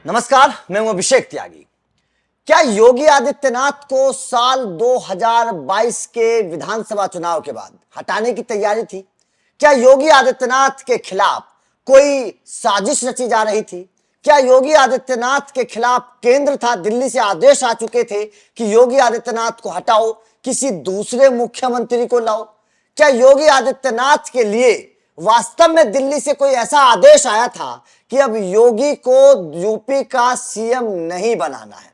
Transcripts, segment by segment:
नमस्कार, मैं हूं अभिषेक त्यागी। क्या योगी आदित्यनाथ को साल 2022 के विधानसभा चुनाव के बाद हटाने की तैयारी थी? क्या योगी आदित्यनाथ के खिलाफ कोई साजिश रची जा रही थी? क्या योगी आदित्यनाथ के खिलाफ केंद्र था, दिल्ली से आदेश आ चुके थे कि योगी आदित्यनाथ को हटाओ, किसी दूसरे मुख्यमंत्री को लाओ? क्या योगी आदित्यनाथ के लिए वास्तव में दिल्ली से कोई ऐसा आदेश आया था कि अब योगी को यूपी का सीएम नहीं बनाना है?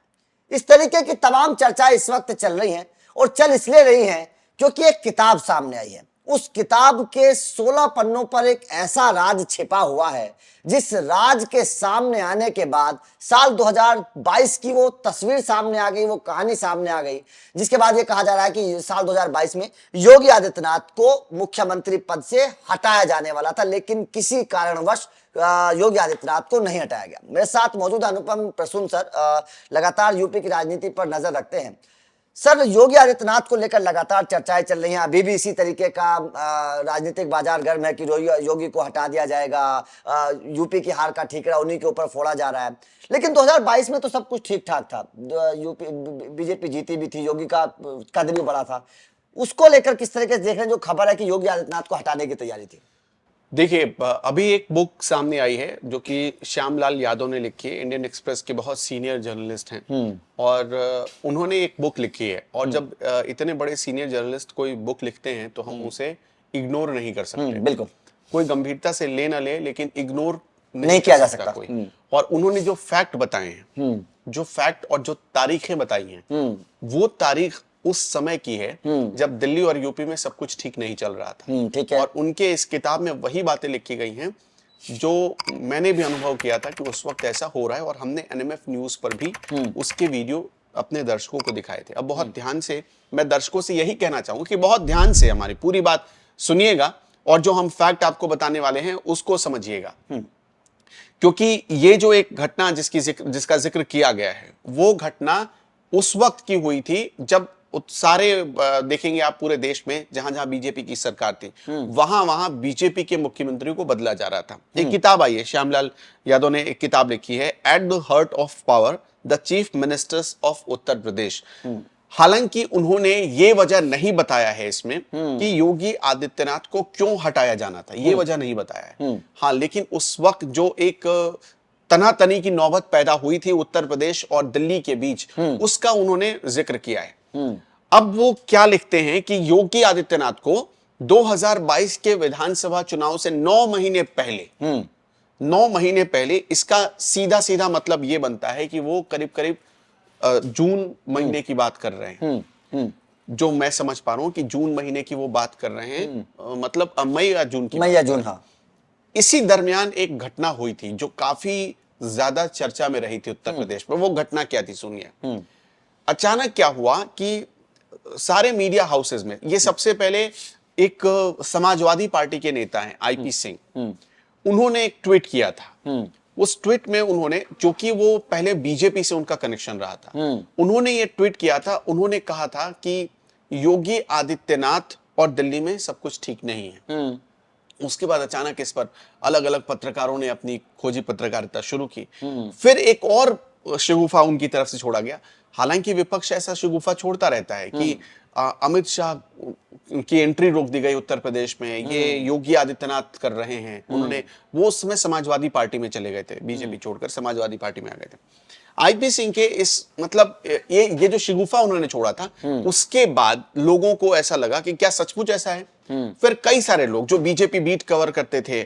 इस तरीके की तमाम चर्चाएं इस वक्त चल रही हैं और चल इसलिए रही हैं क्योंकि एक किताब सामने आई है। उस किताब के 16 पन्नों पर एक ऐसा राज छिपा हुआ है जिस राज के सामने आने के बाद साल 2022 की वो तस्वीर सामने आ गई, वो कहानी सामने आ गई, जिसके बाद ये कहा जा रहा है कि साल 2022 में योगी आदित्यनाथ को मुख्यमंत्री पद से हटाया जाने वाला था, लेकिन किसी कारणवश योगी आदित्यनाथ को नहीं हटाया गया। मेरे साथ मौजूद अनुपम प्रसून सर लगातार यूपी की राजनीति पर नजर रखते हैं। सर, योगी आदित्यनाथ को लेकर लगातार चर्चाएं चल रही हैं, अभी भी इसी तरीके का राजनीतिक बाजार गर्म है कि योगी को हटा दिया जाएगा, यूपी की हार का ठीकरा उन्हीं के ऊपर फोड़ा जा रहा है। लेकिन 2022 में तो सब कुछ ठीक ठाक था, यूपी बीजेपी जीती भी थी, योगी का कद भी बड़ा था। उसको लेकर किस तरीके से देख रहे हैं जो खबर है कि योगी आदित्यनाथ को हटाने की तैयारी थी? देखिए, अभी एक बुक सामने आई है जो कि श्यामलाल यादव ने लिखी है। इंडियन एक्सप्रेस के बहुत सीनियर जर्नलिस्ट हैं और उन्होंने एक बुक लिखी है। और जब इतने बड़े सीनियर जर्नलिस्ट कोई बुक लिखते हैं तो हम उसे इग्नोर नहीं कर सकते। बिल्कुल, कोई गंभीरता से ले ना ले, लेकिन इग्नोर नहीं किया जा सकता कोई। और उन्होंने जो फैक्ट बताए हैं, जो फैक्ट और जो तारीखें बताई हैं, वो तारीख उस समय की है जब दिल्ली और यूपी में सब कुछ ठीक नहीं चल रहा था। ठीक है। और उनके इस किताब में वही बातें लिखी गई हैं जो मैंने भी अनुभव किया था कि उस वक्त ऐसा हो रहा है। और हमने एनएमएफ न्यूज पर भी उसके वीडियो अपने दर्शकों को दिखाए थे। अब बहुत ध्यान से मैं दर्शकों से यही कहना चाहूंगा कि बहुत ध्यान से हमारी पूरी बात सुनिएगा और जो हम फैक्ट आपको बताने वाले हैं उसको समझिएगा, क्योंकि ये जो एक घटना जिसका जिक्र किया गया है, वो घटना उस वक्त की हुई थी जब सारे देखेंगे आप पूरे देश में जहां जहां बीजेपी की सरकार थी, वहां वहां बीजेपी के मुख्यमंत्री को बदला जा रहा था। एक किताब आई है, श्यामलाल यादव ने एक किताब लिखी है, at the heart of power the chief ministers of Uttar Pradesh. हालांकि उन्होंने ये वजह नहीं बताया है इसमें कि योगी आदित्यनाथ को क्यों हटाया जाना था, ये वजह नहीं बताया है। हाँ, लेकिन उस वक्त जो एक तनातनी की नौबत पैदा हुई थी उत्तर प्रदेश और दिल्ली के बीच, उसका उन्होंने जिक्र किया है। अब वो क्या लिखते हैं कि योगी आदित्यनाथ को 2022 के विधानसभा चुनाव से 9 महीने पहले इसका सीधा सीधा मतलब ये बनता है कि वो करीब करीब जून महीने की बात कर रहे हैं। जो मैं समझ पा रहा हूं कि जून महीने की वो बात कर रहे हैं, मतलब मई या जून की, मई या जून, हाँ। इसी दरमियान एक घटना हुई थी जो काफी ज्यादा चर्चा में रही थी उत्तर प्रदेश में। वो घटना क्या थी, सुनिए। अचानक क्या हुआ कि सारे मीडिया हाउसेस में, ये सबसे पहले एक समाजवादी पार्टी के नेता हैं आईपी सिंह, उन्होंने एक ट्वीट किया था। उस ट्वीट में उन्होंने, क्योंकि वो पहले बीजेपी से उनका कनेक्शन रहा था, उन्होंने ये ट्वीट किया था। उन्होंने कहा था कि योगी आदित्यनाथ और दिल्ली में सब कुछ ठीक नहीं है। उसके बाद अचानक इस पर अलग अलग पत्रकारों ने अपनी खोजी पत्रकारिता शुरू की। फिर एक और शगुफा उनकी तरफ से छोड़ा गया। हालांकि विपक्ष ऐसा शगुफा छोड़ता रहता है कि अमित शाह की एंट्री रोक दी गई उत्तर प्रदेश में, ये योगी आदित्यनाथ कर रहे हैं। उन्होंने, वो उस समय समाजवादी पार्टी में चले गए थे, बीजेपी छोड़कर समाजवादी पार्टी में आ गए थे। आईपी सिंह के इस, मतलब ये जो शगुफा उन्होंने छोड़ा था, उसके बाद लोगों को ऐसा लगा कि क्या सचमुच ऐसा है। फिर कई सारे लोग जो बीजेपी बीट कवर करते थे,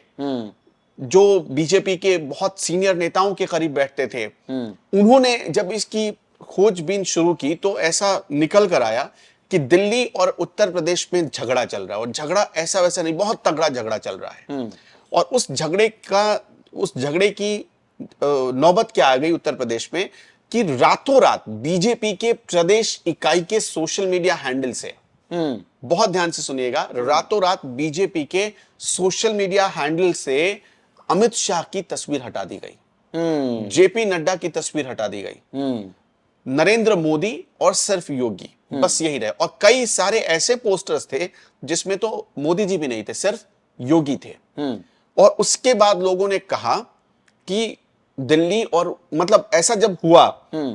जो बीजेपी के बहुत सीनियर नेताओं के करीब बैठते थे, उन्होंने जब इसकी खोजबीन शुरू की तो ऐसा निकल कर आया कि दिल्ली और उत्तर प्रदेश में झगड़ा चल रहा है। और झगड़ा ऐसा वैसा नहीं, बहुत तगड़ा झगड़ा चल रहा है। और उस झगड़े की नौबत क्या आ गई उत्तर प्रदेश में कि रातों रात बीजेपी के प्रदेश इकाई के सोशल मीडिया हैंडल से, बहुत ध्यान से सुनिएगा, रातों रात बीजेपी के सोशल मीडिया हैंडल से अमित शाह की तस्वीर हटा दी गई, जेपी नड्डा की तस्वीर हटा दी गई, नरेंद्र मोदी और सिर्फ योगी, बस यही रहे। और कई सारे ऐसे पोस्टर्स थे जिसमें तो मोदी जी भी नहीं थे, सिर्फ योगी थे। और उसके बाद लोगों ने कहा कि दिल्ली और मतलब ऐसा जब हुआ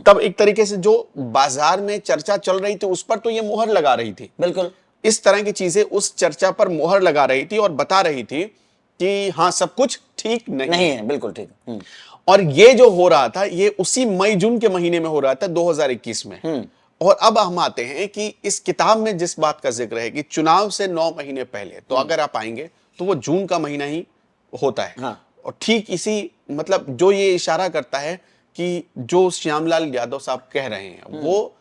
तब एक तरीके से जो बाजार में चर्चा चल रही थी उस पर तो ये मुहर लगा रही थी। बिल्कुल इस तरह की चीजें उस चर्चा पर मुहर लगा रही थी और बता रही थी कि हाँ सब कुछ ठीक नहीं है, बिल्कुल ठीक। और ये जो हो रहा था ये उसी मई जून के महीने में हो रहा था 2021 में। और अब हम आते हैं कि इस किताब में जिस बात का जिक्र है कि चुनाव से 9 महीने पहले, तो अगर आप आएंगे तो वो जून का महीना ही होता है। हाँ। और ठीक इसी मतलब जो ये इशारा करता है कि जो श्यामलाल यादव साहब कह रहे हैं वो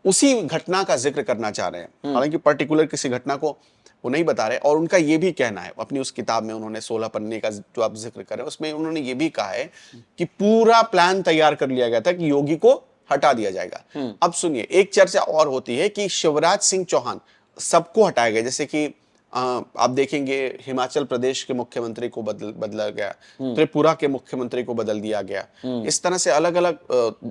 उसी घटना का जिक्र करना चाह रहे हैं। हालांकि पर्टिकुलर किसी घटना को वो नहीं बता रहे। और उनका ये भी कहना है अपनी उस किताब में, उन्होंने 16 पन्ने का जो आप जिक्र कर रहे हैं उसमें उन्होंने ये भी कहा है कि पूरा प्लान तैयार कर लिया गया था कि योगी को हटा दिया जाएगा। अब सुनिए, एक चर्चा और होती है कि शिवराज सिंह चौहान सबको हटाया गया। जैसे कि आप देखेंगे हिमाचल प्रदेश के मुख्यमंत्री को बदला गया, त्रिपुरा के मुख्यमंत्री को बदल दिया गया, इस तरह से अलग अलग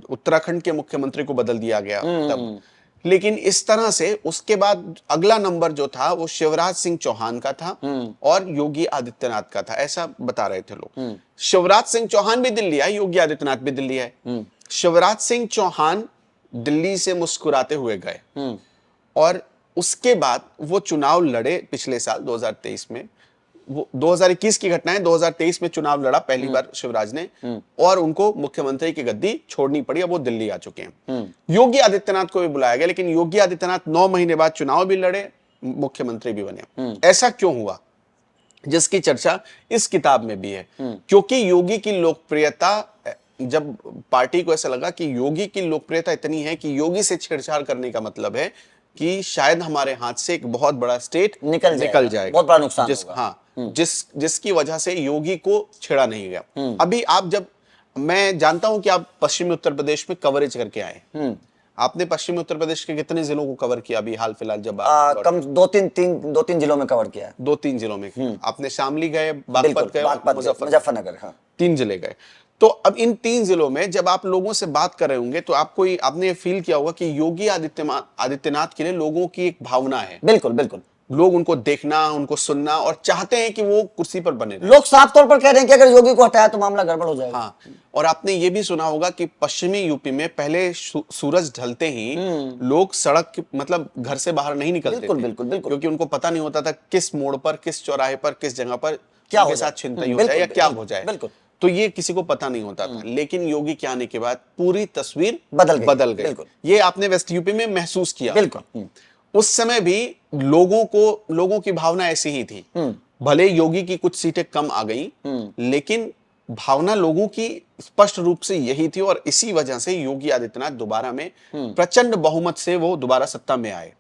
उत्तराखंड के मुख्यमंत्री को बदल दिया गया तब। लेकिन इस तरह से उसके बाद अगला नंबर जो था वो शिवराज सिंह चौहान का था और योगी आदित्यनाथ का था, ऐसा बता रहे थे लोग। शिवराज सिंह चौहान भी दिल्ली आए, योगी आदित्यनाथ भी दिल्ली आए। शिवराज सिंह चौहान दिल्ली से मुस्कुराते हुए गए और उसके बाद वो चुनाव लड़े पिछले साल 2023 में। वो 2021 की घटना है, 2023 में चुनाव लड़ा पहली बार शिवराज ने और उनको मुख्यमंत्री की गद्दी छोड़नी पड़ी। अब वो दिल्ली आ चुके हैं। योगी आदित्यनाथ को भी बुलाया गया, लेकिन योगी आदित्यनाथ 9 महीने बाद चुनाव भी लड़े, मुख्यमंत्री भी बने। ऐसा क्यों हुआ, जिसकी चर्चा इस किताब में भी है। क्योंकि योगी की लोकप्रियता, जब पार्टी को ऐसा लगा कि योगी की लोकप्रियता इतनी है कि योगी से छेड़छाड़ करने का मतलब है कि शायद हमारे हाथ से एक बहुत बड़ा स्टेट निकल जाएगा, बहुत बड़ा नुकसान होगा। हाँ, जिसकी वजह से योगी को छेड़ा नहीं गया। अभी आप जब, मैं जानता हूं कि आप पश्चिमी उत्तर प्रदेश में कवरेज करके आए, आपने पश्चिमी उत्तर प्रदेश के कितने जिलों को कवर किया अभी हाल फिलहाल? जब कम 2-3 जिलों में कवर किया है। 2-3 जिलों में आपने शामली गए, बागपत गए, मुजफ्फरनगर। हाँ, 3 जिले गए। तो अब इन 3 जिलों में जब आप लोगों से बात कर रहे होंगे तो आपने ये फील किया होगा कि योगी आदित्यनाथ के लिए लोगों की एक भावना है। बिल्कुल बिल्कुल। लोग उनको देखना, उनको सुनना और चाहते हैं कि वो कुर्सी पर बने रहें। लोग साफ तौर पर कह रहे हैं कि अगर योगी को हटाया तो मामला गड़बड़ हो जाएगा। हाँ, और आपने ये भी सुना होगा कि पश्चिमी यूपी में पहले सूरज ढलते ही लोग सड़क मतलब घर से बाहर नहीं निकलते थे। बिल्कुल, क्योंकि उनको पता नहीं होता था किस मोड़ पर, किस चौराहे पर, किस जगह पर क्या उनके साथ छिनतई हो जाए या क्या हो जाए। बिल्कुल, तो ये किसी को पता नहीं होता था। लेकिन योगी के आने के बाद पूरी तस्वीर बदल गई। ये आपने वेस्ट यूपी में महसूस किया। बिल्कुल। उस समय भी लोगों की भावना ऐसी ही थी। भले योगी की कुछ सीटें कम आ गई, लेकिन भावना लोगों की स्पष्ट रूप से यही थी और इसी वजह से योगी आदित्यनाथ दोबारा में प्रचंड बहुमत से वो दोबारा सत्ता में आए।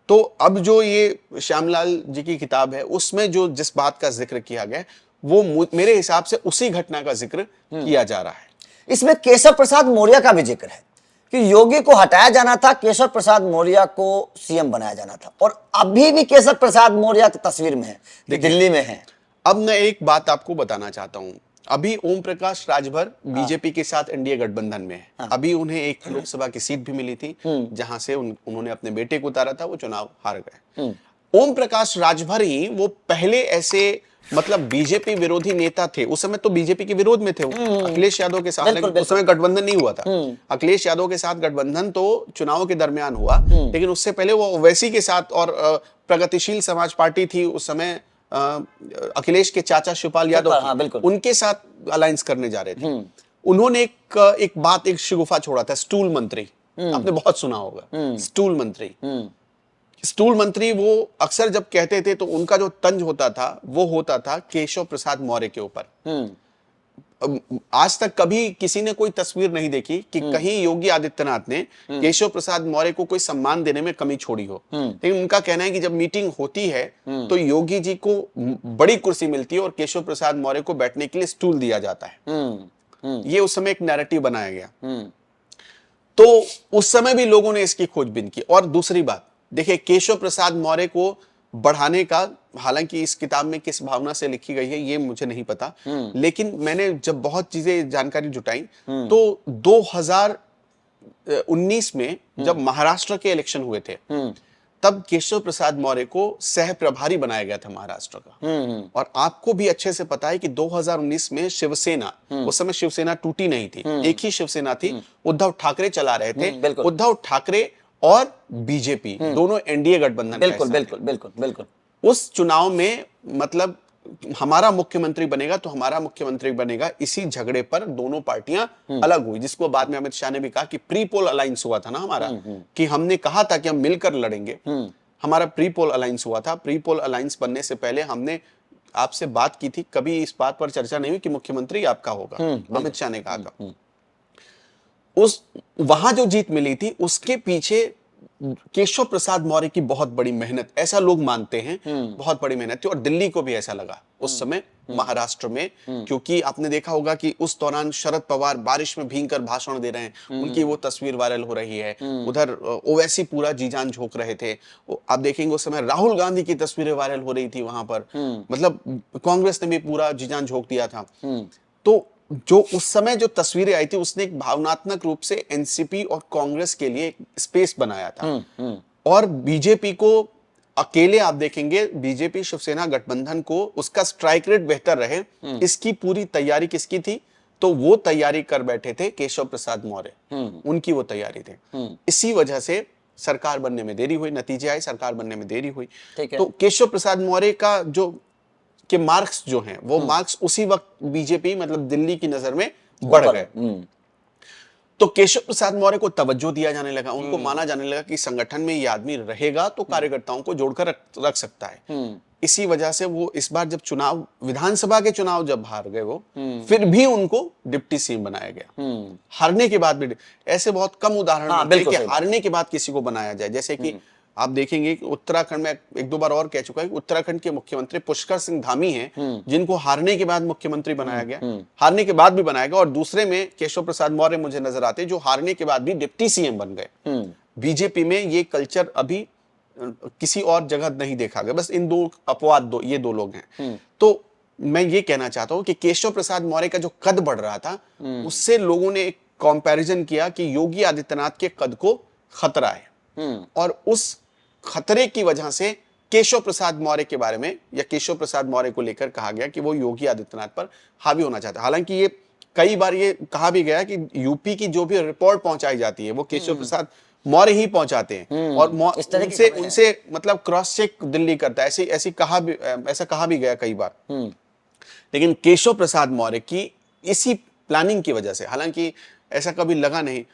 तो अब जो ये श्यामलाल जी की किताब है उसमें जो जिस बात का जिक्र किया गया वो मेरे हिसाब से उसी घटना का जिक्र किया जा रहा है। इसमें केशव प्रसाद मौर्य का भी जिक्र है कि योगी को हटाया जाना था, केशव प्रसाद मौर्य को सीएम बनाया जाना था और अभी भी केशव प्रसाद मौर्य तस्वीर में है, दिल्ली में है। अब मैं एक बात आपको बताना चाहता हूं, अभी ओम प्रकाश राजभर बीजेपी के साथ एनडीए गठबंधन में है। हाँ। अभी उन्हें एक लोकसभा की सीट भी मिली थी जहां से उन्होंने अपने बेटे को उतारा था, वो चुनाव हार गए। ओम प्रकाश राजभर ही वो पहले ऐसे मतलब बीजेपी विरोधी नेता थे। उस समय तो बीजेपी के विरोध में थे वो, अखिलेश यादव के साथ। उस समय गठबंधन नहीं हुआ था। अखिलेश यादव के साथ गठबंधन तो चुनाव के दरमियान हुआ, लेकिन उससे पहले वो ओवैसी के साथ और प्रगतिशील समाज पार्टी थी उस समय, अखिलेश के चाचा शिवपाल यादव, हाँ, उनके साथ अलायंस करने जा रहे थे। उन्होंने एक शिगुफा छोड़ा था, स्टूल मंत्री। आपने बहुत सुना होगा स्टूल मंत्री। स्टूल मंत्री वो अक्सर जब कहते थे तो उनका जो तंज होता था वो होता था केशव प्रसाद मौर्य के ऊपर। आज तक कभी किसी ने कोई तस्वीर नहीं देखी कि कहीं योगी आदित्यनाथ ने केशव प्रसाद मौर्य को कोई सम्मान देने में कमी छोड़ी हो। लेकिन उनका कहना है कि जब मीटिंग होती है तो योगी जी को बड़ी कुर्सी मिलती है और केशव प्रसाद मौर्य को बैठने के लिए स्टूल दिया जाता है। ये उस समय एक नैरेटिव बनाया गया। तो उस समय भी लोगों ने इसकी खोजबीन की। और दूसरी बात देखिए, केशव प्रसाद मौर्य को बढ़ाने का, हालांकि इस किताब में किस भावना से लिखी गई है ये मुझे नहीं पता, लेकिन मैंने जब बहुत चीजें जानकारी जुटाई तो 2019 में जब महाराष्ट्र के इलेक्शन हुए थे तब केशव प्रसाद मौर्य को सह प्रभारी बनाया गया था महाराष्ट्र का। और आपको भी अच्छे से पता है कि 2019 में शिवसेना, उस समय शिवसेना टूटी नहीं थी, एक ही शिवसेना थी, उद्धव ठाकरे चला रहे थे। उद्धव ठाकरे और बीजेपी दोनों एनडीए गठबंधन का हिस्सा थे। बिल्कुल बिल्कुल बिल्कुल। उस चुनाव में मतलब हमारा मुख्यमंत्री बनेगा तो हमारा मुख्यमंत्री बनेगा, इसी झगड़े पर दोनों पार्टियां अलग हुई, जिसको बाद में अमित शाह ने भी कहा कि प्री पोल अलायंस हुआ था ना हमारा, कि हमने कहा था कि हम मिलकर लड़ेंगे, हमारा प्री पोल अलायंस हुआ था। प्री पोल अलायंस बनने से पहले हमने आपसे बात की थी, कभी इस बात पर चर्चा नहीं हुई कि मुख्यमंत्री आपका होगा, अमित शाह ने कहा था। उस वहां जो जीत मिली थी उसके पीछे केशव प्रसाद मौर्य की बहुत बड़ी मेहनत, ऐसा लोग मानते हैं, बहुत बड़ी मेहनत थी। और दिल्ली को भी ऐसा लगा उस समय महाराष्ट्र में, क्योंकि आपने देखा होगा कि उस दौरान शरद पवार बारिश में भीगकर भाषण दे रहे हैं, उनकी वो तस्वीर वायरल हो रही है। उधर ओवैसी पूरा जी जान झोंक रहे थे। आप देखेंगे उस समय राहुल गांधी की तस्वीरें वायरल हो रही थी वहां पर, मतलब कांग्रेस ने भी पूरा जी जान झोंक दिया था। तो जो उस समय जो तस्वीरें आई थी उसने एक भावनात्मक रूप से एनसीपी और कांग्रेस के लिए एक स्पेस बनाया था। और बीजेपी को अकेले, आप देखेंगे बीजेपी शिवसेना गठबंधन को उसका स्ट्राइक रेट बेहतर रहे, इसकी पूरी तैयारी किसकी थी? तो वो तैयारी कर बैठे थे केशव प्रसाद मौर्य, उनकी वो तैयारी थी। इसी वजह से सरकार बनने में देरी हुई, नतीजे आए, सरकार बनने में देरी हुई। तो केशव प्रसाद मौर्य का जो के मार्क्स जो हैं वो मार्क्स उसी वक्त बीजेपी मतलब दिल्ली की नजर में बढ़ गए। तो केशव प्रसाद मौर्य को तवज्जो दिया जाने लगा, उनको माना जाने लगा कि संगठन में ये आदमी रहेगा तो कार्यकर्ताओं को जोड़कर रख सकता है। इसी वजह से वो इस बार जब चुनाव, विधानसभा के चुनाव जब हार गए वो, फिर भी उनको डिप्टी सीएम बनाया गया। हारने के बाद भी ऐसे बहुत कम उदाहरण होते हैं कि हारने के बाद किसी को बनाया जाए। जैसे कि आप देखेंगे कि उत्तराखंड में, एक दो बार और कह चुका है कि उत्तराखंड के मुख्यमंत्री पुष्कर सिंह धामी हैं, जिनको हारने के बाद मुख्यमंत्री बनाया गया, हारने के बाद भी बनाया गया। और दूसरे में केशव प्रसाद मौर्य मुझे नजर आते हैं जो हारने के बाद भी डिप्टी सीएम बन गए। बीजेपी में ये कल्चर अभी किसी और जगह नहीं देखा गया, बस इन दो अपवाद, ये दो लोग हैं। तो मैं ये कहना चाहता हूं कि केशव प्रसाद मौर्य का जो कद बढ़ रहा था, उससे लोगों ने एक कंपैरिजन किया कि योगी आदित्यनाथ के कद को खतरा है। और उस खतरे की वजह से केशव प्रसाद मौर्य के बारे में या केशव प्रसाद मौर्य को लेकर कहा गया कि वो योगी आदित्यनाथ पर हावी होना चाहता है। हालांकि ये कई बार ये कहा भी गया कि यूपी की जो भी रिपोर्ट पहुंचाई जाती है वो केशव प्रसाद मौर्य ही पहुंचाते हैं, और उनसे मतलब क्रॉस चेक दिल्ली करता है, ऐसा कहा भी गया कई बार। लेकिन केशव प्रसाद मौर्य की इसी प्लानिंग की वजह से, हालांकि ऐसा कभी लगा नहीं,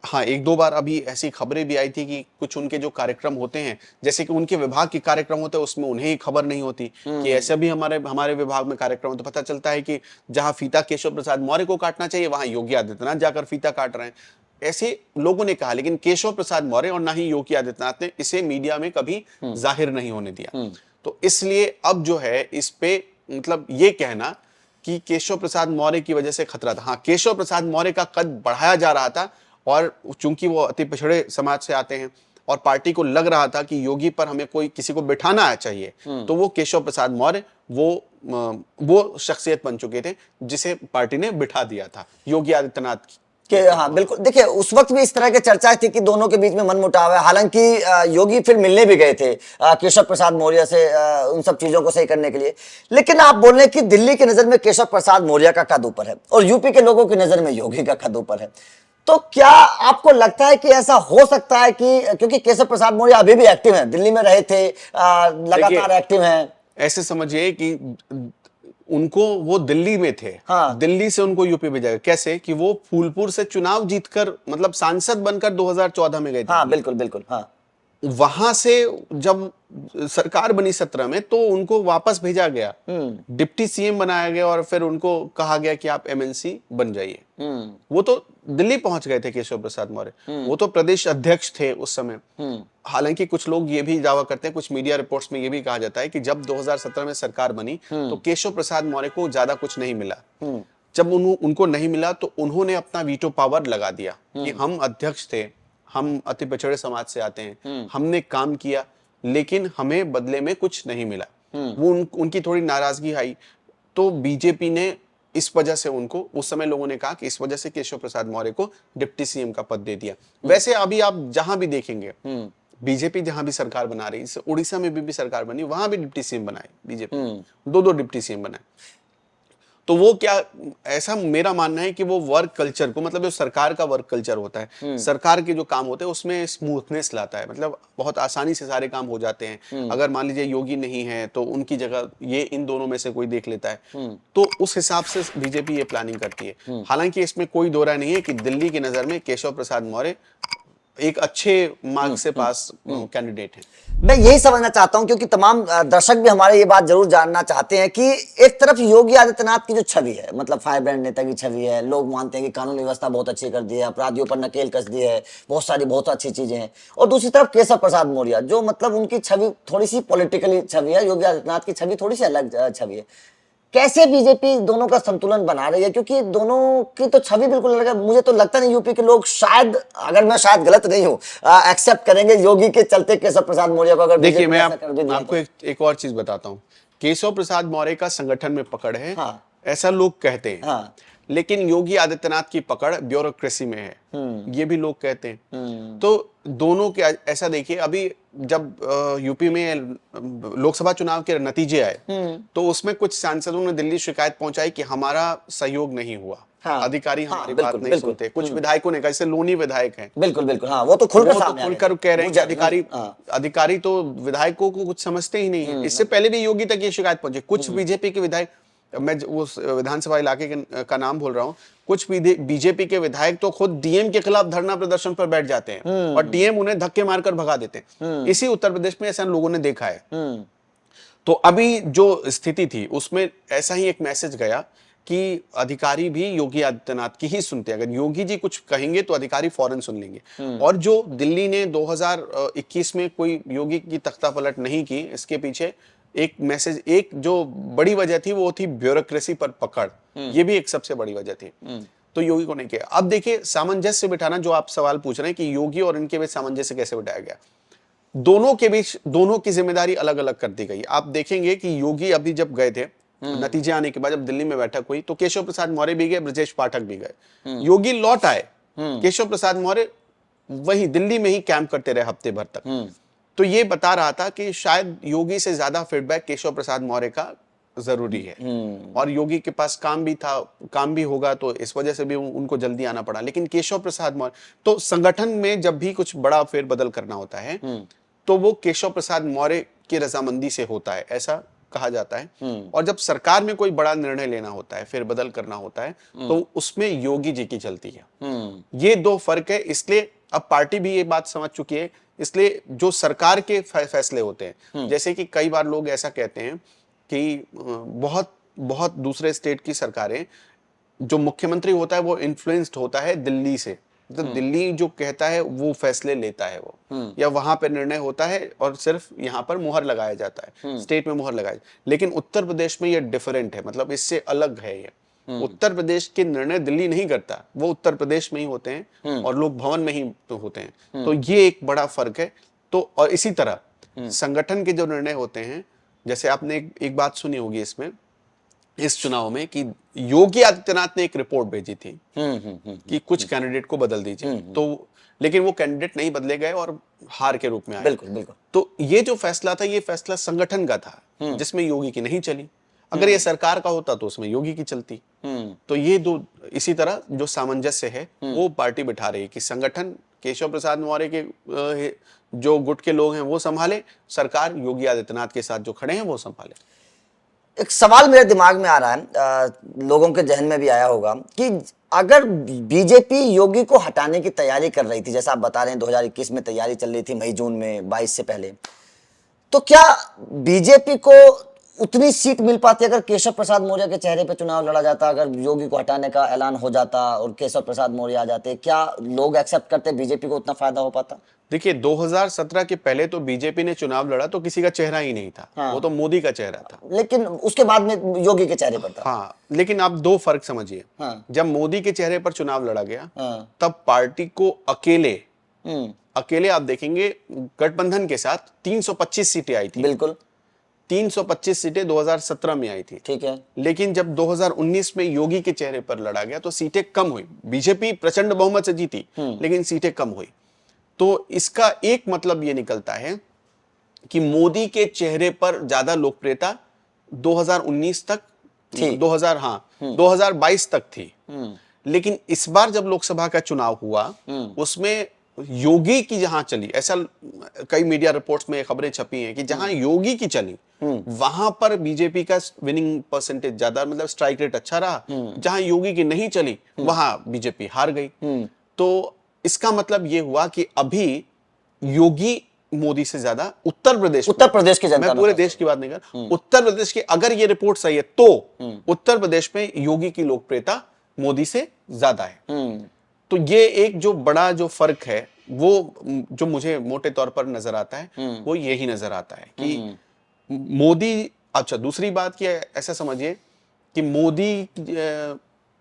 हाँ एक दो बार अभी ऐसी खबरें भी आई थी कि कुछ उनके जो कार्यक्रम होते हैं, जैसे कि उनके विभाग के कार्यक्रम होते हैं, उसमें उन्हें ही खबर नहीं होती कि ऐसे भी हमारे विभाग में कार्यक्रम, तो पता चलता है कि जहां फीता केशव प्रसाद मौर्य को काटना चाहिए वहां योगी आदित्यनाथ जाकर फीता काट रहे हैं, ऐसे लोगों ने कहा। लेकिन केशव प्रसाद मौर्य और ना ही योगी आदित्यनाथ ने इसे मीडिया में कभी जाहिर नहीं होने दिया। तो इसलिए अब जो है इस पे मतलब ये कहना कि केशव प्रसाद मौर्य की वजह से खतरा था, हाँ केशव प्रसाद मौर्य का कद बढ़ाया जा रहा था, और चूंकि वो अति पिछड़े समाज से आते हैं और पार्टी को लग रहा था कि योगी पर हमें कोई किसी को बिठाना चाहिए, तो वो केशव प्रसाद मौर्य वो शख्सियत बन चुके थे जिसे पार्टी ने बिठा दिया था योगी आदित्यनाथ के। हाँ बिल्कुल, देखिए उस वक्त भी इस तरह की चर्चा थी कि दोनों के बीच में मनमुटाव है। हालांकि योगी फिर मिलने भी गए थे केशव प्रसाद मौर्य से उन सब चीजों को सही करने के लिए। लेकिन आप बोल रहे हैं कि दिल्ली की नजर में केशव प्रसाद मौर्य का कद ऊपर है और यूपी के लोगों की नजर में योगी का कद ऊपर है, तो क्या आपको लगता है कि ऐसा हो सकता है कि क्योंकि केशव प्रसाद मौर्य अभी भी एक्टिव हैं, दिल्ली में रहे थे, लगातार एक्टिव हैं, ऐसे समझिए कि उनको वो दिल्ली में थे, हाँ। दिल्ली से उनको यूपी भेजा गया, कैसे कि वो फूलपुर से चुनाव जीतकर मतलब सांसद बनकर 2014 में गए थे। हाँ बिल्कुल बिल्कुल, हाँ। वहां से जब सरकार बनी 17 में तो उनको वापस भेजा गया, डिप्टी सीएम बनाया गया और फिर उनको कहा गया कि आप एमएनसी बन जाइए। वो तो दिल्ली पहुंच गए थे केशव प्रसाद मौर्य, वो तो प्रदेश अध्यक्ष थे उस समय। हालांकि कुछ लोग ये भी दावा करते हैं, कुछ मीडिया रिपोर्ट्स में ये भी कहा जाता है कि जब 2017 में सरकार बनी तो केशव प्रसाद मौर्य को ज्यादा कुछ नहीं मिला। जब उनको नहीं मिला तो उन्होंने अपना वीटो पावर लगा दिया कि हम अध्यक्ष थे, हम अति पिछड़े समाज से आते हैं, हमने काम किया लेकिन हमें बदले में कुछ नहीं मिला। वो उनकी थोड़ी नाराजगी आई, तो बीजेपी ने इस वजह से उनको, उस समय लोगों ने कहा कि इस वजह से केशव प्रसाद मौर्य को डिप्टी सीएम का पद दे दिया। वैसे अभी आप जहां भी देखेंगे बीजेपी जहां भी सरकार बना रही है, उड़ीसा में भी सरकार बनी, वहां भी डिप्टी सीएम बनाए बीजेपी, दो डिप्टी सीएम बनाए। तो वो क्या, ऐसा मेरा मानना है कि वो वर्क कल्चर को, मतलब जो सरकार का वर्क कल्चर होता है, सरकार के जो काम होते हैं उसमें स्मूथनेस लाता है, मतलब बहुत आसानी से सारे काम हो जाते हैं। अगर मान लीजिए योगी नहीं है तो उनकी जगह ये इन दोनों में से कोई देख लेता है, तो उस हिसाब से बीजेपी ये प्लानिंग करती है। हालांकि इसमें कोई दो राय नहीं है कि दिल्ली की नजर में केशव प्रसाद मौर्य एक अच्छे मार्क्स से पास कैंडिडेट है। मैं यही समझना चाहता हूं, क्योंकि तमाम दर्शक भी हमारे ये बात जरूर जानना चाहते हैं कि एक तरफ योगी आदित्यनाथ की जो छवि है, मतलब फायर ब्रांड नेता की छवि है, लोग मानते हैं कि कानून व्यवस्था बहुत अच्छी कर दी है, अपराधियों पर नकेल कस दी है, बहुत अच्छी चीजें हैं, और दूसरी तरफ केशव प्रसाद मौर्य, जो मतलब उनकी छवि थोड़ी सी पॉलिटिकली छवि है, योगी आदित्यनाथ की छवि थोड़ी सी अलग छवि है। कैसे बीजेपी दोनों का संतुलन बना रही है, क्योंकि दोनों की तो छवि बिल्कुल अलग है। मुझे तो लगता नहीं यूपी के लोग, शायद, अगर मैं शायद गलत नहीं हूं, एक्सेप्ट करेंगे योगी के चलते केशव प्रसाद मौर्य को। अगर देखिए, मैं आपको एक और चीज बताता हूं। केशव प्रसाद मौर्य का संगठन में पकड़ है, हाँ, ऐसा लोग कहते हैं, हाँ, लेकिन योगी आदित्यनाथ की पकड़ ब्यूरोक्रेसी में है, ये भी लोग कहते हैं। तो दोनों के, ऐसा देखिए, अभी जब यूपी में लोकसभा चुनाव के नतीजे आए, तो उसमें कुछ सांसदों ने दिल्ली शिकायत पहुंचाई कि हमारा सहयोग नहीं हुआ, हाँ, अधिकारी हाँ, हमारी बिल्कुल, बात नहीं बिल्कुल, सुनते। कुछ विधायकों ने कहा, जैसे लोनी विधायक हैं, बिल्कुल बिल्कुल, हाँ, वो तो खुलकर सामने आ खुलकर कह रहे हैं कि हाँ, अधिकारी तो विधायकों को कुछ समझते ही नहीं है। इससे पहले भी योगी तक ये शिकायत पहुंची। कुछ बीजेपी के विधायक, मैं उस विधानसभा इलाके का नाम बोल रहा हूँ, कुछ बीजेपी के विधायक तो खुद डीएम के खिलाफ धरना प्रदर्शन पर बैठ जाते हैं और डीएम उन्हें धक्के मारकर भगा देते हैं। इसी उत्तर प्रदेश में ऐसा लोगों ने देखा है। तो अभी जो स्थिति थी उसमें ऐसा ही एक मैसेज गया कि अधिकारी भी योगी आदित्यनाथ की ही सुनते हैं। अगर योगी जी कुछ कहेंगे तो अधिकारी फौरन सुन लेंगे। और जो दिल्ली ने 2021 में कोई योगी की तख्तापलट नहीं की, इसके पीछे एक मैसेज, एक जो बड़ी वजह थी वो थी ब्यूरोक्रेसी पर पकड़। ये भी एक सबसे बड़ी वजह थी। तो योगी को नहीं किया। अब देखिए, सामंजस्य बिठाना, जो आप सवाल पूछ रहे हैं कि योगी और इनके बीच सामंजस्य कैसे बिठाया गया, दोनों के बीच दोनों की जिम्मेदारी अलग अलग कर दी गई। आप देखेंगे कि योगी अभी जब गए थे, नतीजे आने के बाद जब दिल्ली में बैठक हुई, तो केशव प्रसाद मौर्य भी गए, ब्रजेश पाठक भी गए। योगी लौट आए, केशव प्रसाद मौर्य वही दिल्ली में ही कैंप करते रहे हफ्ते भर तक। तो ये बता रहा था कि शायद योगी से ज्यादा फीडबैक केशव प्रसाद मौर्य का जरूरी है। और योगी के पास काम भी था, काम भी होगा, तो इस वजह से भी उनको जल्दी आना पड़ा। लेकिन केशव प्रसाद मौर्य, तो संगठन में जब भी कुछ बड़ा फेरबदल करना होता है तो वो केशव प्रसाद मौर्य की रजामंदी से होता है, ऐसा कहा जाता है। और जब सरकार में कोई बड़ा निर्णय लेना होता है, फेरबदल करना होता है, तो उसमें योगी जी की चलती है। ये दो फर्क है। इसलिए अब पार्टी भी ये बात समझ चुकी है। इसलिए जो सरकार के फैसले होते हैं, जैसे कि कई बार लोग ऐसा कहते हैं कि बहुत बहुत दूसरे स्टेट की सरकारें, जो मुख्यमंत्री होता है वो इन्फ्लुएंस्ड होता है दिल्ली से, तो दिल्ली जो कहता है वो फैसले लेता है वो, या वहां पर निर्णय होता है और सिर्फ यहाँ पर मुहर लगाया जाता है, स्टेट में मुहर लगाया। लेकिन उत्तर प्रदेश में ये डिफरेंट है, मतलब इससे अलग है ये। उत्तर प्रदेश के निर्णय दिल्ली नहीं करता, वो उत्तर प्रदेश में ही होते हैं और लोक भवन में ही तो होते हैं। तो ये एक बड़ा फर्क है। तो और इसी तरह संगठन के जो निर्णय होते हैं, जैसे आपने एक बात सुनी होगी इसमें, इस चुनाव में, कि योगी आदित्यनाथ ने एक रिपोर्ट भेजी थी कि कुछ कैंडिडेट को बदल दीजिए, तो लेकिन वो कैंडिडेट नहीं बदले गए और हार के रूप में आए। बिल्कुल बिल्कुल। तो ये जो फैसला था, ये फैसला संगठन का था, जिसमें योगी की नहीं चली। अगर ये सरकार का होता तो उसमें योगी की चलती। तो ये दो, इसी तरह जो सामंजस्य है वो पार्टी बिठा रही है कि संगठन केशव प्रसाद मौर्य के जो गुट के लोग हैं वो संभाले, सरकार योगी आदित्यनाथ के साथ जो खड़े हैं वो संभाले। एक सवाल मेरे दिमाग में आ रहा है, लोगों के जहन में भी आया होगा, कि अगर बीजेपी योगी को हटाने की तैयारी कर रही थी, जैसा आप बता रहे हैं 2021 में तैयारी चल रही थी, मई जून में 22 से पहले, तो क्या बीजेपी को उतनी सीट मिल पाती अगर केशव प्रसाद मौर्य के चेहरे पे चुनाव लड़ा जाता, अगर योगी को हटाने का ऐलान हो जाता और केशव प्रसाद मौर्य आ जाते, क्या लोग एक्सेप्ट करते, बीजेपी को उतना फायदा हो पाता? देखिए, 2017 के पहले तो बीजेपी ने चुनाव लड़ा तो किसी का चेहरा ही नहीं था। हाँ। वो तो मोदी का चेहरा था, लेकिन उसके बाद में योगी के चेहरे पर था। हाँ, लेकिन आप दो फर्क समझिए। हाँ। जब मोदी के चेहरे पर चुनाव लड़ा गया, हाँ, तब पार्टी को अकेले आप देखेंगे गठबंधन के साथ 325 सीटें आई थी। बिल्कुल, 325 सीटें 2017 में आई थी, ठीक है। लेकिन जब 2019 में योगी के चेहरे पर लड़ा गया तो सीटें कम हुई। बीजेपी प्रचंड बहुमत से जीती, लेकिन सीटें कम हुई। तो इसका एक मतलब ये निकलता है कि मोदी के चेहरे पर ज्यादा लोकप्रियता 2019 तक थी। 2022 तक थी। लेकिन इस बार जब लोकसभा का चुनाव हुआ उसमें योगी की जहां चली, ऐसा कई मीडिया रिपोर्ट्स में खबरें छपी हैं कि जहां योगी की चली वहां पर बीजेपी का विनिंग परसेंटेज ज्यादा, मतलब स्ट्राइक रेट अच्छा रहा। जहां योगी की नहीं चली वहां बीजेपी हार गई। तो इसका मतलब यह हुआ कि अभी योगी मोदी से ज्यादा उत्तर प्रदेश की जनता मैं में पूरे खास देश की बात नहीं कर रहा, उत्तर प्रदेश की अगर ये रिपोर्ट सही है तो उत्तर प्रदेश में योगी की लोकप्रियता मोदी से ज्यादा है। तो ये एक जो बड़ा जो फर्क है वो जो मुझे मोटे तौर पर नजर आता है वो यही नजर आता है कि मोदी, अच्छा दूसरी बात की ऐसा समझिए कि मोदी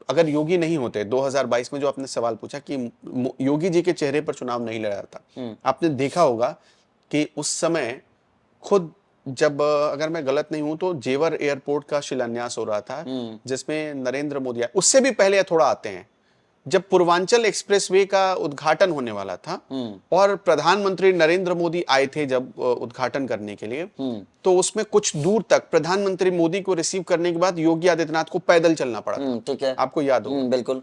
अगर योगी नहीं होते 2022 में, जो आपने सवाल पूछा कि योगी जी के चेहरे पर चुनाव नहीं लड़ा था, आपने देखा होगा कि उस समय खुद जब, अगर मैं गलत नहीं हूं तो जेवर एयरपोर्ट का शिलान्यास हो रहा था जिसमें नरेंद्र मोदी आए, उससे भी पहले थोड़ा आते हैं, जब पूर्वांचल एक्सप्रेसवे का उद्घाटन होने वाला था और प्रधानमंत्री नरेंद्र मोदी आए थे जब उद्घाटन करने के लिए, तो उसमें कुछ दूर तक प्रधानमंत्री मोदी को रिसीव करने के बाद योगी आदित्यनाथ को पैदल चलना पड़ा था। ठीक है, आपको याद हो? बिल्कुल।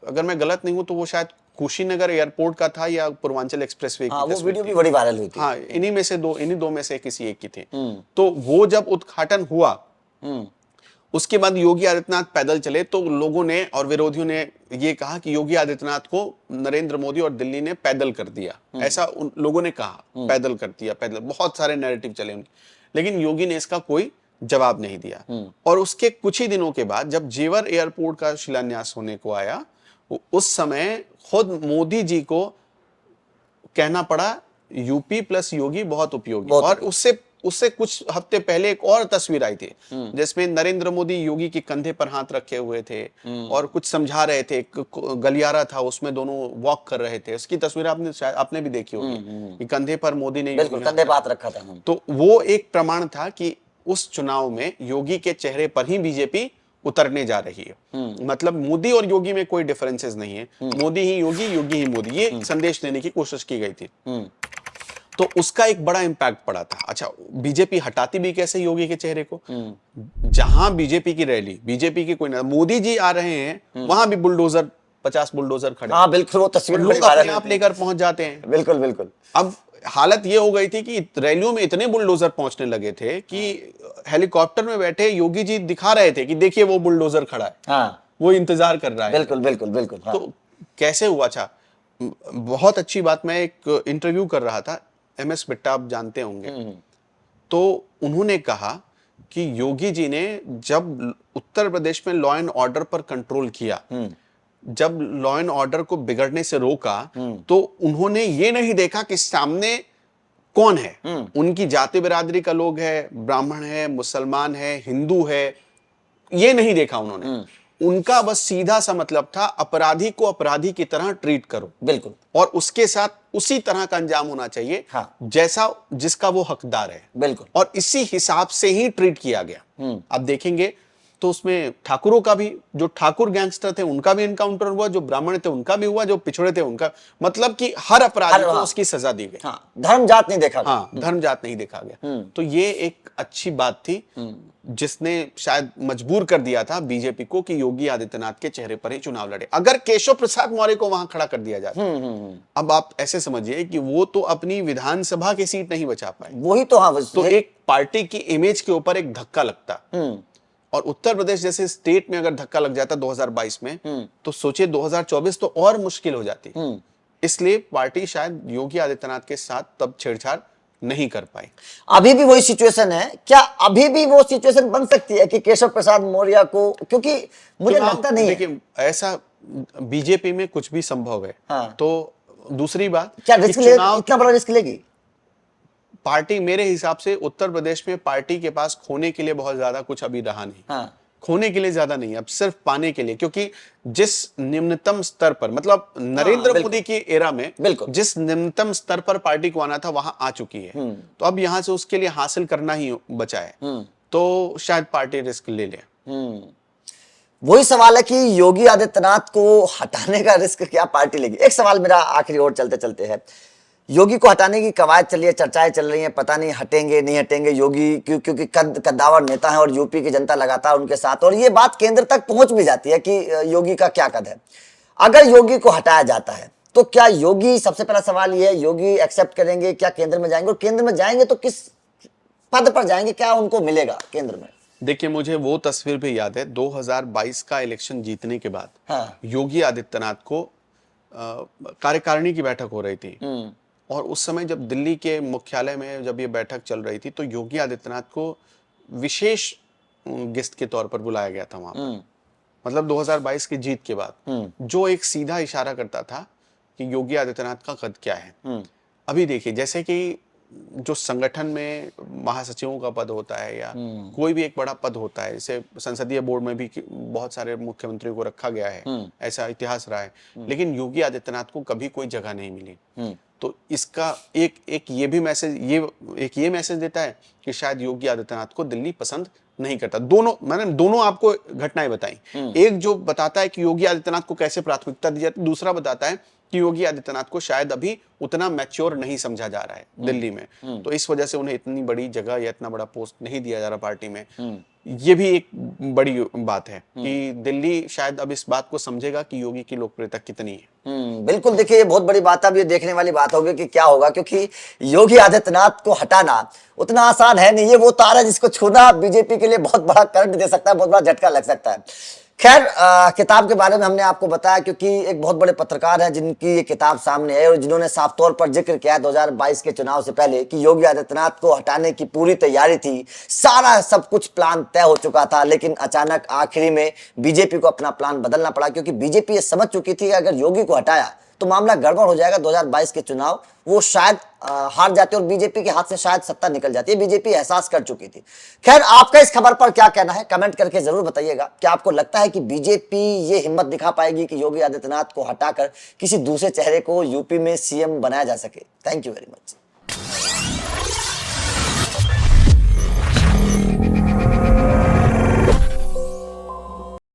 अगर मैं गलत नहीं हूं तो वो शायद कुशीनगर एयरपोर्ट का था या पूर्वांचल एक्सप्रेसवे की वो वीडियो भी बड़ी वायरल हुई थी। हाँ, इन्हीं दो में से किसी एक की थी। तो वो जब उद्घाटन हुआ उसके बाद योगी आदित्यनाथ पैदल चले तो लोगों ने और विरोधियों ने ये कहा कि योगी आदित्यनाथ को नरेंद्र मोदी और दिल्ली ने पैदल कर दिया, ऐसा उन लोगों ने कहा, पैदल कर दिया, पैदल, बहुत सारे नैरेटिव चले उनके, लेकिन योगी ने इसका कोई जवाब नहीं दिया। और उसके कुछ ही दिनों के बाद जब जेवर एयरपोर्ट का शिलान्यास होने को आया, उस समय खुद मोदी जी को कहना पड़ा यूपी प्लस योगी बहुत उपयोगी। और उससे कुछ हफ्ते पहले एक और तस्वीर आई थी जिसमें नरेंद्र मोदी योगी के कंधे पर हाथ रखे हुए थे और कुछ समझा रहे थे, गलियारा था उसमें दोनों वॉक कर रहे थे, उसकी तस्वीर आपने भी देखी होगी कि कंधे पर मोदी ने कंधे पर हाथ रखा था। तो वो एक प्रमाण था कि उस चुनाव में योगी के चेहरे पर ही बीजेपी उतरने जा रही है। मतलब मोदी और योगी में कोई डिफरेंसेस नहीं है, मोदी ही योगी, योगी ही मोदी, ये संदेश देने की कोशिश की गई थी। तो उसका एक बड़ा इंपैक्ट पड़ा था। अच्छा, बीजेपी हटाती भी कैसे योगी के चेहरे को? जहां बीजेपी की रैली, बीजेपी की कोई ना, मोदी जी आ रहे हैं वहां भी बुलडोजर, 50 बुलडोजर खड़े। हाँ बिल्कुल, वो तस्वीर लोग अपने आप लेकर पहुंच जाते हैं। बिल्कुल बिल्कुल। अब हालत ये हो गई थी कि रैलियों में इतने बुलडोजर पहुंचने लगे थे कि हेलीकॉप्टर में बैठे योगी जी दिखा रहे थे कि देखिए वो बुलडोजर खड़ा है, वो इंतजार कर रहा है। बिल्कुल बिल्कुल बिल्कुल। तो कैसे हुआ? अच्छा, बहुत अच्छी बात, मैं एक इंटरव्यू कर रहा था, MS बिट्टा आप जानते होंगे, तो उन्होंने कहा कि योगी जी ने जब उत्तर प्रदेश में लॉ एंड ऑर्डर पर कंट्रोल किया, जब लॉ एंड ऑर्डर को बिगड़ने से रोका, तो उन्होंने ये नहीं देखा कि सामने कौन है, उनकी जाति बिरादरी का लोग है, ब्राह्मण है, मुसलमान है, हिंदू है, ये नहीं देखा उन्होंने। उनका बस सीधा सा मतलब था अपराधी को अपराधी की तरह ट्रीट करो, बिल्कुल, और उसके साथ उसी तरह का अंजाम होना चाहिए जैसा जिसका वो हकदार है, बिल्कुल, और इसी हिसाब से ही ट्रीट किया गया। अब देखेंगे तो उसमें ठाकुरों का भी, जो ठाकुर गैंगस्टर थे उनका भी इनकाउंटर हुआ, जो ब्राह्मण थे उनका भी हुआ, जो पिछड़े थे उनका, मतलब कि हर अपराधी को उसकी सजा दी गई। धर्म जात नहीं देखा गया। धर्म जात नहीं देखा गया। तो ये एक अच्छी बात थी जिसने शायद मजबूर कर दिया था बीजेपी को कि योगी आदित्यनाथ के चेहरे पर ही चुनाव लड़े। अगर केशव प्रसाद मौर्य को वहां खड़ा कर दिया जाता, अब आप ऐसे समझिए कि वो तो अपनी विधानसभा की सीट नहीं बचा पाए, वही तो। तो एक पार्टी की इमेज के ऊपर एक धक्का लगता, और उत्तर प्रदेश जैसे स्टेट में अगर धक्का लग जाता 2022 में, तो सोचिए 2024 तो और मुश्किल हो जाती। इसलिए पार्टी शायद योगी आदित्यनाथ के साथ तब छेड़छाड़ नहीं कर पाई। अभी भी वही सिचुएशन है क्या? अभी भी वो सिचुएशन बन सकती है कि केशव प्रसाद मौर्य को, क्योंकि मुझे लगता नहीं है। देखिए, ऐसा बीजेपी में कुछ भी संभव है। तो दूसरी बात, क्या रिस्क इतना बड़ा रिस्क लेगी पार्टी? मेरे हिसाब से उत्तर प्रदेश में पार्टी के पास खोने के लिए बहुत ज्यादा कुछ अभी रहा नहीं। खोने के लिए ज्यादा नहीं, अब सिर्फ पाने के लिए, क्योंकि जिस निम्नतम स्तर पर, मतलब नरेंद्र मोदी की एरा में जिस निम्नतम स्तर पर पार्टी को आना था वहां आ चुकी है, तो अब यहां से उसके लिए हासिल करना ही बचा है। तो शायद पार्टी रिस्क ले ले। वही सवाल है कि योगी आदित्यनाथ को हटाने का रिस्क क्या पार्टी लेगी। एक सवाल मेरा आखिरी और चलते चलते है, योगी को हटाने की कवायद चली है, चर्चाएं चल रही हैं, पता नहीं हटेंगे नहीं हटेंगे योगी, क्योंकि कद्दावर नेता हैं और यूपी की जनता लगातार उनके साथ, और ये बात केंद्र तक पहुंच भी जाती है कि योगी का क्या कद है। अगर योगी को हटाया जाता है तो क्या योगी, सबसे पहला सवाल ये है, योगी एक्सेप्ट करेंगे, क्या केंद्र में जाएंगे, और केंद्र में जाएंगे तो किस पद पर जाएंगे, क्या उनको मिलेगा केंद्र में? देखिए, मुझे वो तस्वीर भी याद है 2022 का इलेक्शन जीतने के बाद। हाँ। योगी आदित्यनाथ को कार्यकारिणी की बैठक हो रही थी, और उस समय जब दिल्ली के मुख्यालय में जब ये बैठक चल रही थी तो योगी आदित्यनाथ को विशेष गेस्ट के तौर पर बुलाया गया था वहां पर। मतलब 2022 की जीत के बाद, जो एक सीधा इशारा करता था कि योगी आदित्यनाथ का कद क्या है। अभी देखिए, जैसे कि जो संगठन में महासचिवों का पद होता है या कोई भी एक बड़ा पद होता है, जैसे संसदीय बोर्ड में भी बहुत सारे मुख्यमंत्रियों को रखा गया है, ऐसा इतिहास रहा है, लेकिन योगी आदित्यनाथ को कभी कोई जगह नहीं मिली। तो इसका एक ये मैसेज देता है कि शायद योगी आदित्यनाथ को दिल्ली पसंद नहीं करता। मैंने दोनों आपको घटनाएं बताई, एक जो बताता है कि योगी आदित्यनाथ को कैसे प्राथमिकता दी जाती है, दूसरा बताता है कि योगी आदित्यनाथ को शायद अभी उतना मैच्योर नहीं समझा जा रहा है दिल्ली में, तो इस वजह से उन्हें इतनी बड़ी जगह या इतना बड़ा पोस्ट नहीं दिया जा रहा पार्टी में। ये भी एक बड़ी बात है कि दिल्ली शायद अब इस बात को समझेगा कि योगी की लोकप्रियता कितनी है। बिल्कुल, देखिए ये बहुत बड़ी बात है, अब ये देखने वाली बात होगी कि क्या होगा, क्योंकि योगी आदित्यनाथ को हटाना उतना आसान है नहीं। ये वो तार है जिसको छूना बीजेपी के लिए बहुत बड़ा करंट दे सकता है, बहुत बड़ा झटका लग सकता है। खैर, किताब के बारे में हमने आपको बताया क्योंकि एक बहुत बड़े पत्रकार हैं जिनकी ये किताब सामने है और जिन्होंने साफ तौर पर जिक्र किया 2022 के चुनाव से पहले कि योगी आदित्यनाथ को हटाने की पूरी तैयारी थी, सारा सब कुछ प्लान तय हो चुका था, लेकिन अचानक आखिरी में बीजेपी को अपना प्लान बदलना पड़ा, क्योंकि बीजेपी ये समझ चुकी थी कि अगर योगी को हटाया तो मामला गड़बड़ हो जाएगा। 2022 के चुनाव वो शायद हार जाते और बीजेपी के हाथ से शायद सत्ता निकल जाती है, बीजेपी एहसास कर चुकी थी। खैर, आपका इस खबर पर क्या कहना है कमेंट करके जरूर बताइएगा। क्या आपको लगता है कि बीजेपी ये हिम्मत दिखा पाएगी कि योगी आदित्यनाथ को हटाकर किसी दूसरे चेहरे को यूपी में सीएम बनाया जा सके? Thank you very much.